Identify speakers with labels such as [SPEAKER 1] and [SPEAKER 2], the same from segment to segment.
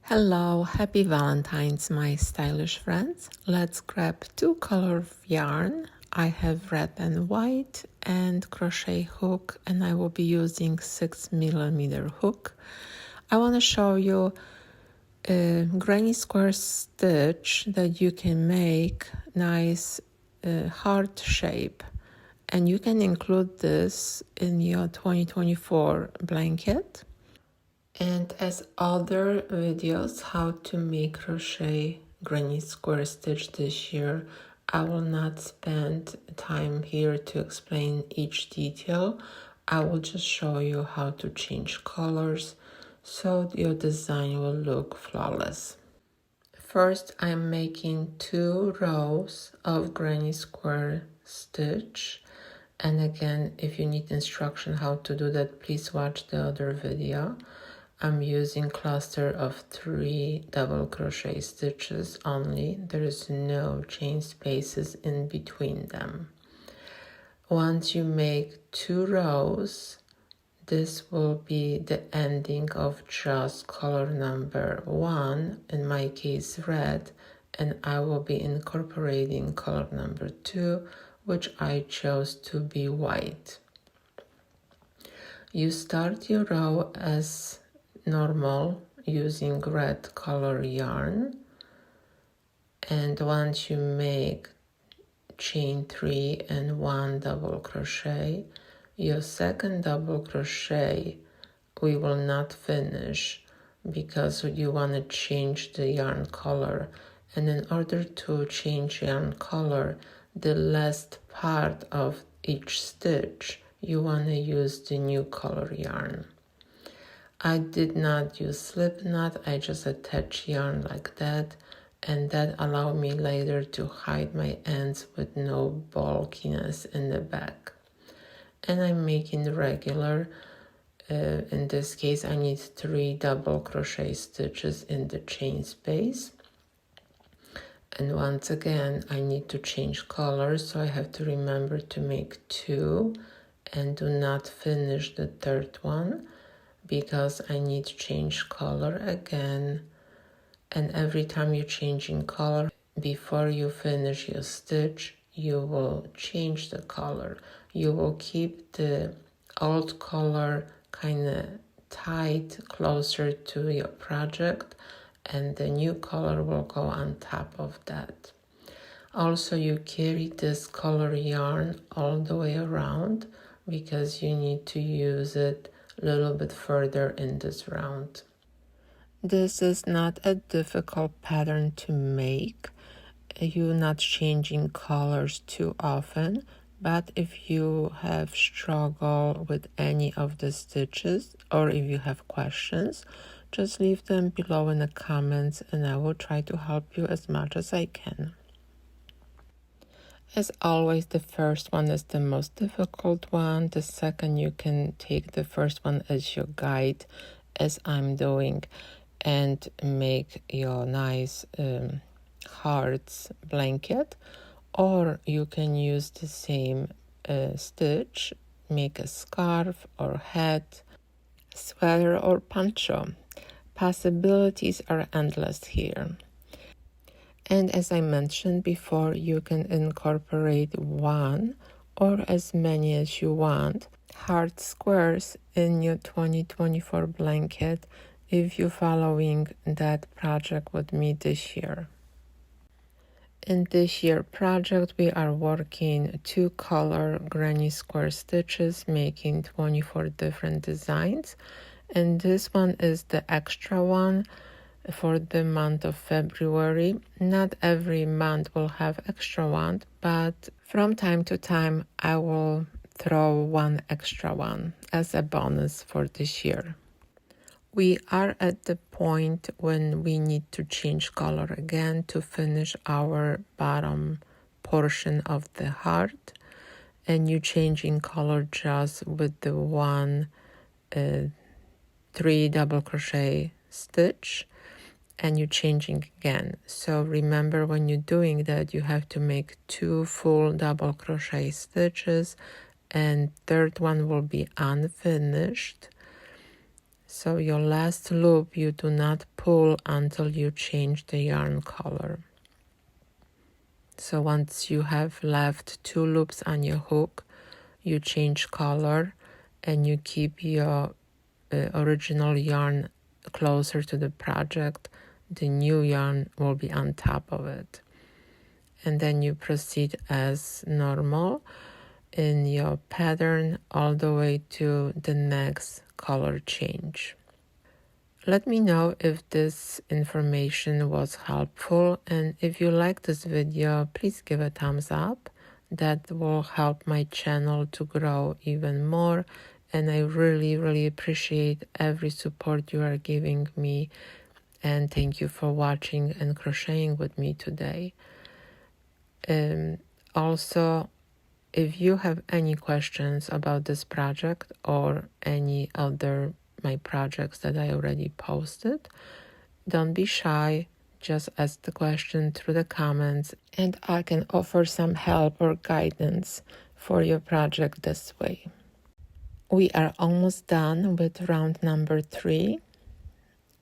[SPEAKER 1] Hello, happy Valentine's, my stylish friends. Let's grab two colors of yarn. I have red and white and crochet hook, and I will be using 6mm hook. I want to show you a granny square stitch that you can make nice heart shape, and you can include this in your 2024 blanket. And as other videos how to make crochet granny square stitch this year, I will not spend time here to explain each detail. I will just show you how to change colors so your design will look flawless. First, I'm making 2 rows of granny square stitch. And again, if you need instruction how to do that, please watch the other video. I'm using cluster of 3 double crochet stitches only. There is no chain spaces in between them. Once you make 2 rows, this will be the ending of just color number 1, in my case red, and I will be incorporating color number 2, which I chose to be white. You start your row as normal using red color yarn, and once you make chain 3 and 1 double crochet, your second double crochet we will not finish because you want to change the yarn color, and in order to change yarn color, the last part of each stitch you want to use the new color yarn. I did not use slip knot, I just attach yarn like that, and that allowed me later to hide my ends with no bulkiness in the back. And I'm making regular, in this case I need 3 double crochet stitches in the chain space. And once again I need to change colors, so I have to remember to make 2 and do not finish the third one, because I need to change color again. And every time you're changing color, before you finish your stitch, you will change the color. You will keep the old color kind of tight closer to your project, and the new color will go on top of that. Also, you carry this color yarn all the way around because you need to use it a little bit further in this round. This is not a difficult pattern to make. You're not changing colors too often, but if you have struggled with any of the stitches or if you have questions, just leave them below in the comments and I will try to help you as much as I can. As always, the first one is the most difficult one. The second, you can take the first one as your guide, as I'm doing, and make your nice hearts blanket. Or you can use the same stitch, make a scarf or hat, sweater or poncho. Possibilities are endless here. And as I mentioned before, you can incorporate 1 or as many as you want heart squares in your 2024 blanket if you're following that project with me this year. In this year project, we are working 2 color granny square stitches, making 24 different designs. And this one is the extra one for the month of February. Not every month will have extra one, but from time to time I will throw 1 extra one as a bonus for this year. We are at the point when we need to change color again to finish our bottom portion of the heart, and you're changing color just with the 1 3 double crochet stitch, and you're changing again. So remember, when you're doing that, you have to make 2 full double crochet stitches, and third one will be unfinished. So your last loop you do not pull until you change the yarn color. So once you have left 2 loops on your hook, you change color and you keep your original yarn closer to the project. The new yarn will be on top of it. And then you proceed as normal in your pattern all the way to the next color change. Let me know if this information was helpful, and if you like this video, please give a thumbs up. That will help my channel to grow even more, and I really appreciate every support you are giving me, and thank you for watching and crocheting with me today. Also, if you have any questions about this project or any other my projects that I already posted, don't be shy, just ask the question through the comments and I can offer some help or guidance for your project this way. We are almost done with round number 3.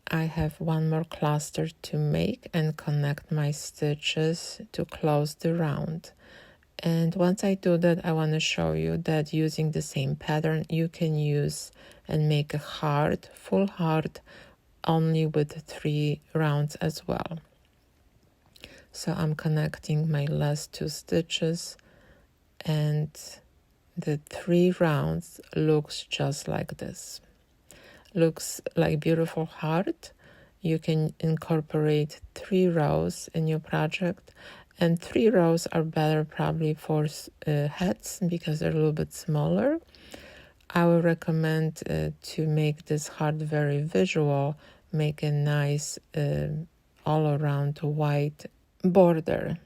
[SPEAKER 1] I have one more cluster to make and connect my stitches to close the round. And once I do that, I want to show you that using the same pattern, you can use and make a heart, full heart, only with 3 rounds as well. So I'm connecting my last 2 stitches and the 3 rounds looks just like this. Looks like beautiful heart. You can incorporate 3 rows in your project, and 3 rows are better probably for hats because they're a little bit smaller. I would recommend to make this heart very visual, make a nice all around white border.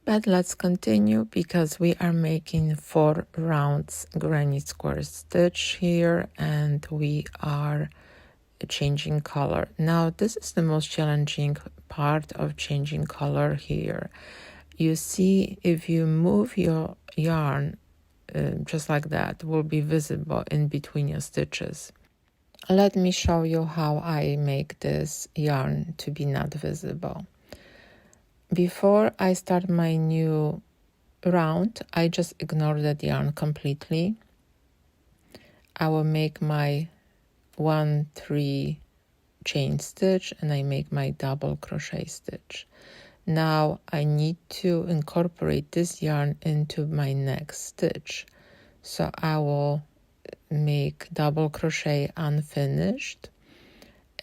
[SPEAKER 1] But let's continue because we are making 4 rounds granny square stitch here and we are changing color. Now this is the most challenging part of changing color here. You see, if you move your yarn just like that, will be visible in between your stitches. Let me show you how I make this yarn to be not visible. Before I start my new round, I just ignore that yarn completely. I will make my 1-3 chain stitch and I make my double crochet stitch. Now I need to incorporate this yarn into my next stitch. So I will make double crochet unfinished,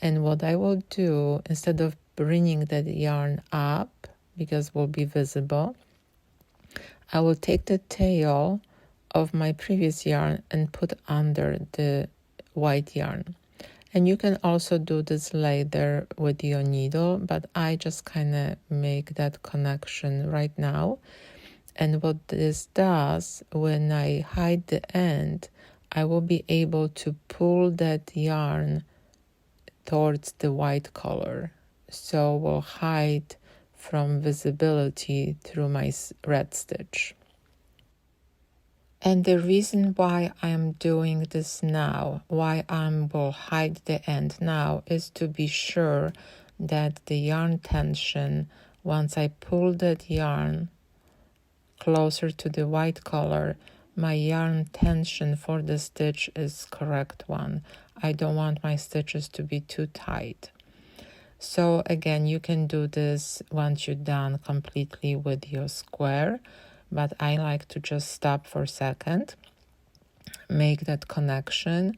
[SPEAKER 1] and what I will do, instead of bringing that yarn up because it will be visible, I will take the tail of my previous yarn and put under the white yarn. And you can also do this later with your needle, but I just kind of make that connection right now. And what this does, when I hide the end, I will be able to pull that yarn towards the white color. So will hide from visibility through my red stitch. And the reason why I'm doing this now, why I will hide the end now, is to be sure that the yarn tension, once I pull that yarn closer to the white color, my yarn tension for the stitch is correct one. I don't want my stitches to be too tight. So again, you can do this once you're done completely with your square, but I like to just stop for a second, make that connection,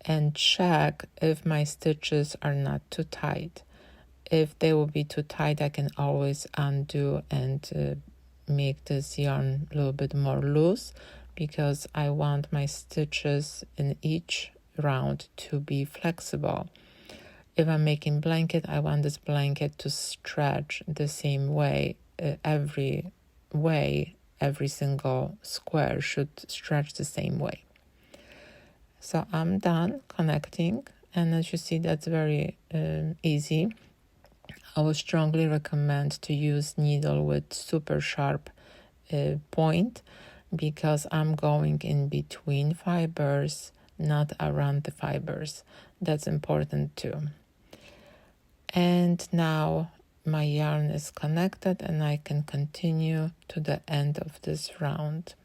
[SPEAKER 1] and check if my stitches are not too tight. If they will be too tight, I can always undo and make this yarn a little bit more loose, because I want my stitches in each round to be flexible. If I'm making blanket, I want this blanket to stretch the same way. Every single square should stretch the same way. So I'm done connecting, and as you see, that's very easy. I would strongly recommend to use needle with super sharp point, because I'm going in between fibers, not around the fibers. That's important too. And now my yarn is connected and I can continue to the end of this round.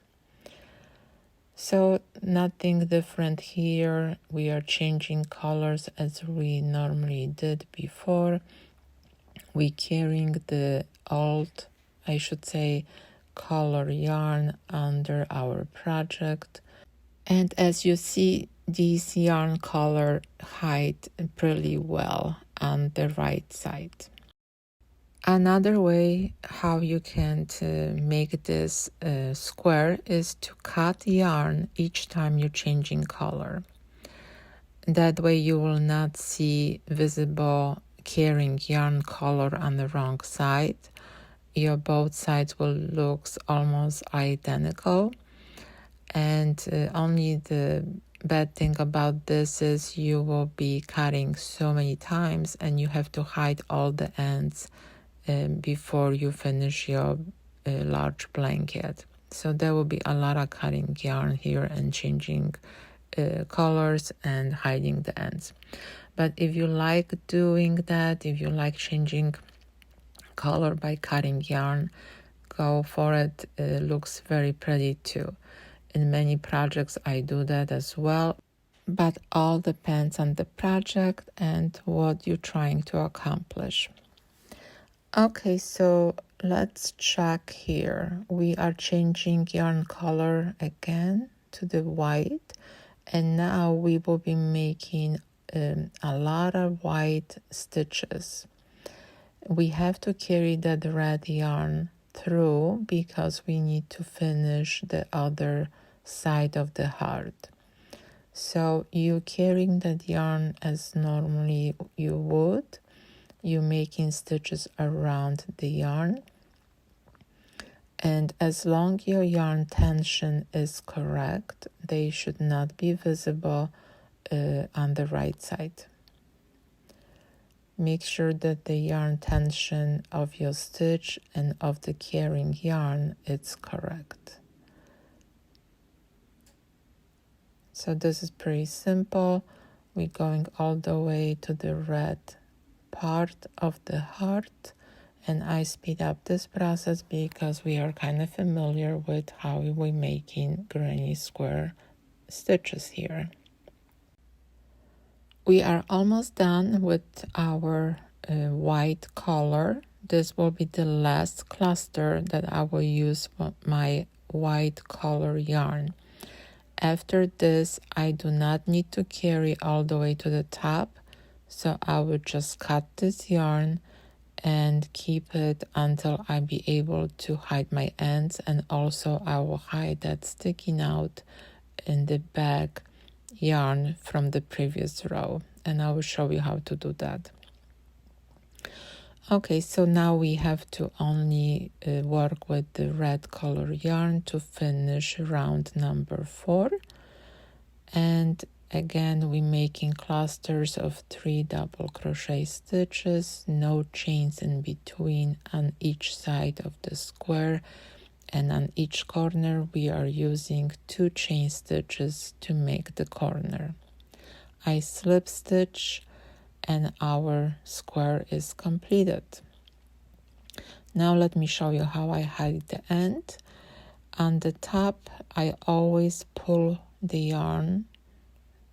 [SPEAKER 1] So nothing different here. We are changing colors as we normally did before. We carrying the old, I should say, color yarn under our project. And as you see, these yarn color hide pretty well on the right side. Another way how you can make this square is to cut yarn each time you're changing color. That way you will not see visible carrying yarn color on the wrong side. Your both sides will look almost identical. And only the bad thing about this is you will be cutting so many times and you have to hide all the ends before you finish your large blanket. So there will be a lot of cutting yarn here and changing colors and hiding the ends. But if you like doing that, if you like changing color by cutting yarn, go for it. It looks very pretty too. In many projects I do that as well, but all depends on the project and what you're trying to accomplish. Okay, so let's check here. We are changing yarn color again to the white, and now we will be making a lot of white stitches. We have to carry that red yarn through because we need to finish the other side of the heart. So you carrying that yarn as normally you would. You're making stitches around the yarn, and as long your yarn tension is correct, they should not be visible on the right side. Make sure that the yarn tension of your stitch and of the carrying yarn is correct. So this is pretty simple. We're going all the way to the red part of the heart, and I speed up this process because we are kind of familiar with how we're making granny square stitches here. We are almost done with our white color. This will be the last cluster that I will use my white color yarn. After this, I do not need to carry all the way to the top. So I will just cut this yarn and keep it until I be able to hide my ends, and also I will hide that sticking out in the back yarn from the previous row, and I will show you how to do that. Okay, so now we have to only work with the red color yarn to finish round number 4, and again, we're making clusters of 3 double crochet stitches, no chains in between on each side of the square, and on each corner we are using 2 chain stitches to make the corner. I slip stitch and our square is completed. Now let me show you how I hide the end. On the top, I always pull the yarn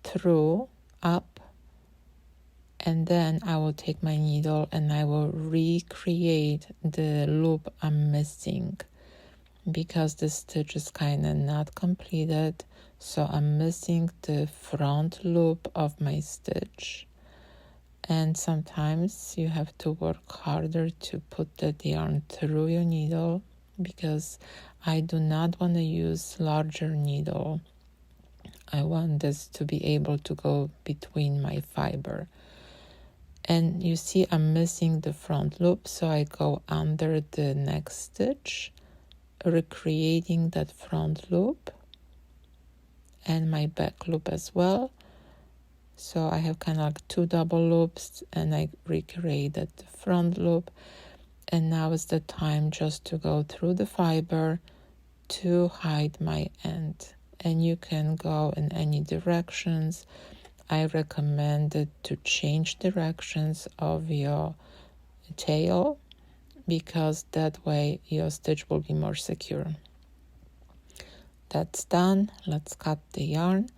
[SPEAKER 1] through up, and then I will take my needle and I will recreate the loop I'm missing because the stitch is kind of not completed, so I'm missing the front loop of my stitch. And sometimes you have to work harder to put that yarn through your needle because I do not want to use larger needle. I want this to be able to go between my fiber. And you see I'm missing the front loop, so I go under the next stitch, recreating that front loop and my back loop as well. So I have kind of like 2 double loops and I recreated the front loop. And now is the time just to go through the fiber to hide my end. And you can go in any directions. I recommend to change directions of your tail, because that way your stitch will be more secure. That's done. Let's cut the yarn.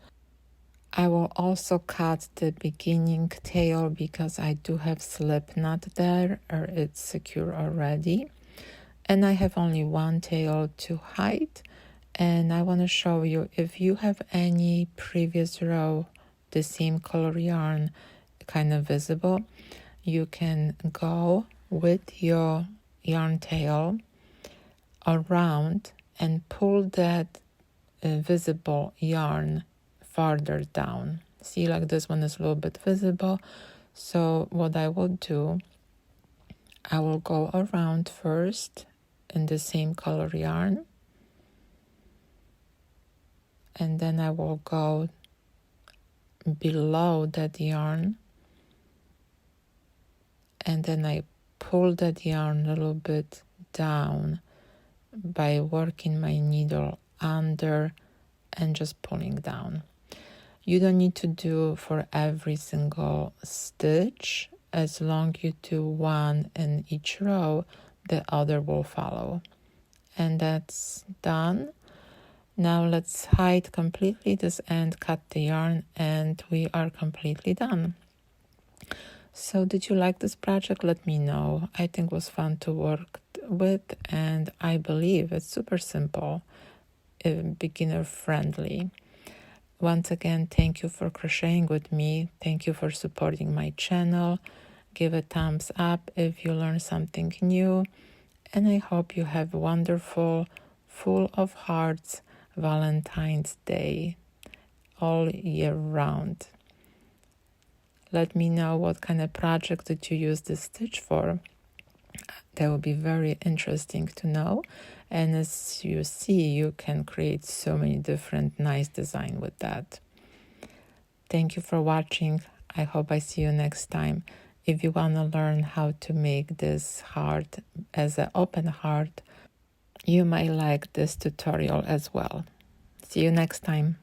[SPEAKER 1] I will also cut the beginning tail because I do have slip knot there, or it's secure already. And I have only one tail to hide. And I want to show you, if you have any previous row, the same color yarn kind of visible, you can go with your yarn tail around and pull that visible yarn farther down. See, like this one is a little bit visible. So what I will do, I will go around first in the same color yarn, and then I will go below that yarn, and then I pull that yarn a little bit down by working my needle under and just pulling down. You don't need to do for every single stitch. As long as you do one in each row, the other will follow. And that's done. Now let's hide completely this end, cut the yarn, and we are completely done. So did you like this project? Let me know. I think it was fun to work with, and I believe it's super simple, beginner friendly. Once again, thank you for crocheting with me. Thank you for supporting my channel. Give a thumbs up if you learn something new. And I hope you have a wonderful, full of hearts Valentine's Day all year round. Let me know what kind of project did you use this stitch for. That would be very interesting to know. And as you see, you can create so many different nice designs with that. Thank you for watching. I hope I see you next time. If you want to learn how to make this heart as an open heart, you might like this tutorial as well. See you next time.